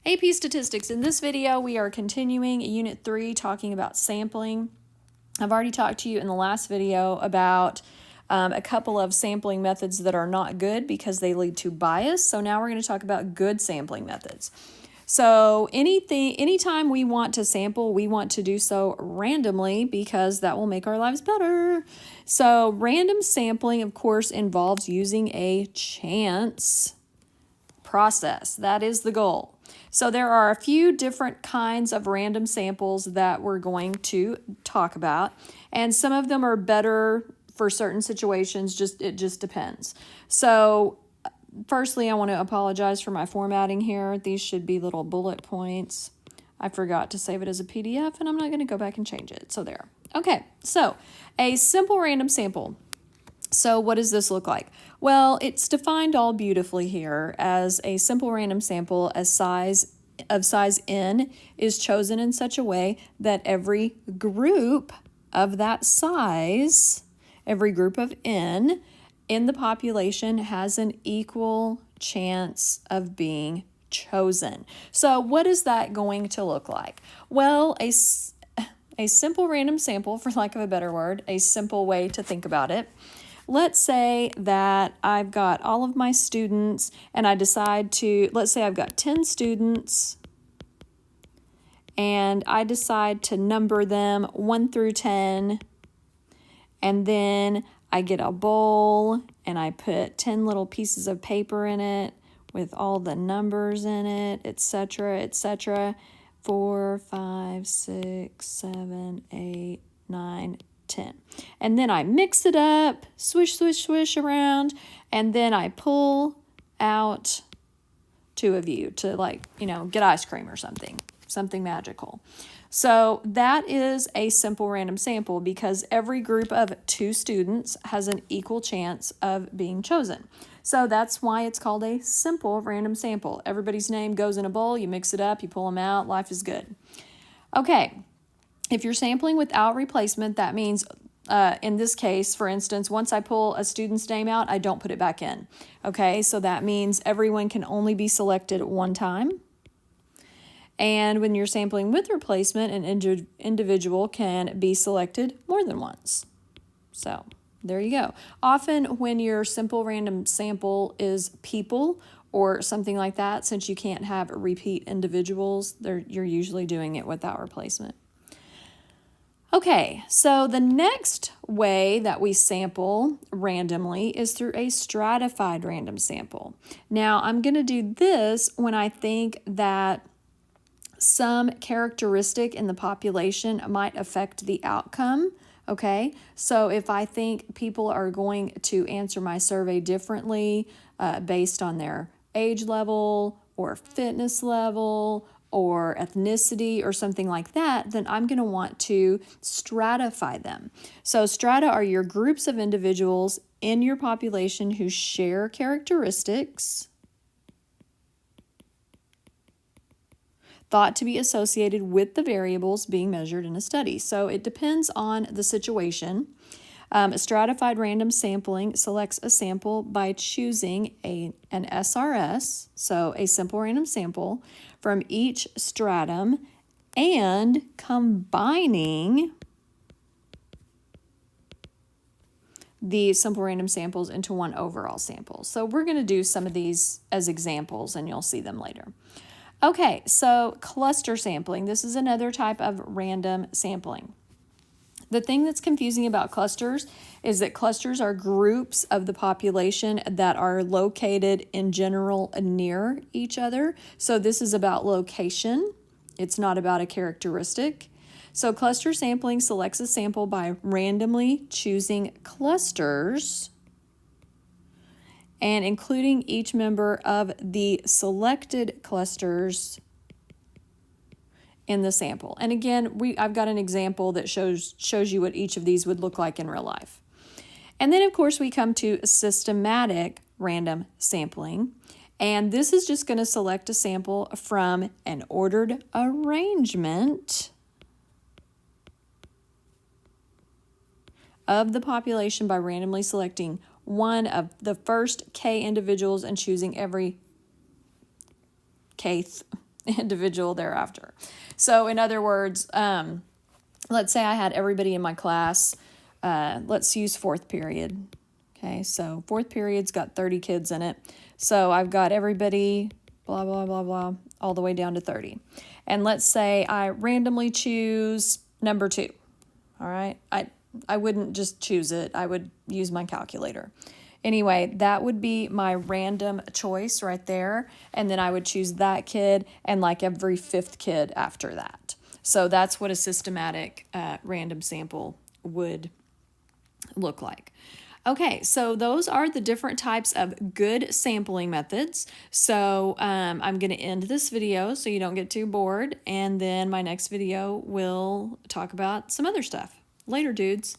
AP Statistics. In this video, we are continuing Unit 3, talking about sampling. I've already talked to you in the last video about a couple of sampling methods that are not good because they lead to bias. So now we're going to talk about good sampling methods. So anytime we want to sample, we want to do so randomly because that will make our lives better. So random sampling, of course, involves using a chance process. That is the goal. So there are a few different kinds of random samples that we're going to talk about, and some of them are better for certain situations. It just depends. So firstly, I want to apologize for my formatting here. These should be little bullet points. I forgot to save it as a PDF, and I'm not going to go back and change it. So there. Okay, so a simple random sample. So what does this look like? Well, it's defined all beautifully here as a simple random sample of size n is chosen in such a way that every group of that size, every group of n in the population has an equal chance of being chosen. So what is that going to look like? Well, a simple random sample, for lack of a better word, a simple way to think about it. Let's say that I've got all of my students and I decide to, let's say I've got 10 students and I decide to number them 1 through 10, and then I get a bowl and I put 10 little pieces of paper in it with all the numbers in it, etc., etc. 4, 5, 6, 7, 8, 9, 10. And then I mix it up, swish, swish, swish around, and then I pull out 2 of you to get ice cream or something magical. So that is a simple random sample because every group of 2 students has an equal chance of being chosen. So that's why it's called a simple random sample. Everybody's name goes in a bowl, you mix it up, you pull them out, life is good. Okay. If you're sampling without replacement, that means, in this case, for instance, once I pull a student's name out, I don't put it back in. Okay, so that means everyone can only be selected one time. And when you're sampling with replacement, an individual can be selected more than once. So there you go. Often when your simple random sample is people or something like that, since you can't have repeat individuals, you're usually doing it without replacement. Okay, so the next way that we sample randomly is through a stratified random sample. Now, I'm going to do this when I think that some characteristic in the population might affect the outcome. Okay, so if I think people are going to answer my survey differently based on their age level or fitness level or ethnicity or something like that, then I'm going to want to stratify them. So strata are your groups of individuals in your population who share characteristics thought to be associated with the variables being measured in a study. So it depends on the situation. A stratified random sampling selects a sample by choosing an SRS, so a simple random sample, from each stratum and combining the simple random samples into one overall sample. So we're going to do some of these as examples and you'll see them later. Okay, so cluster sampling. This is another type of random sampling. The thing that's confusing about clusters is that clusters are groups of the population that are located in general near each other. So this is about location. It's not about a characteristic. So cluster sampling selects a sample by randomly choosing clusters and including each member of the selected clusters in the sample. And again, I've got an example that shows you what each of these would look like in real life. And then, of course, we come to systematic random sampling. And this is just going to select a sample from an ordered arrangement of the population by randomly selecting one of the first K individuals and choosing every Kth individual thereafter. So in other words, let's say I had everybody in my class, let's use fourth period. Okay, so fourth period's got 30 kids in it. So I've got everybody, blah, blah, blah, blah, all the way down to 30. And let's say I randomly choose number 2. All right, I wouldn't just choose it. I would use my calculator. Anyway, that would be my random choice right there. And then I would choose that kid and like every 5th kid after that. So that's what a systematic random sample would look like. Okay, so those are the different types of good sampling methods. So I'm going to end this video so you don't get too bored. And then my next video will talk about some other stuff. Later, dudes.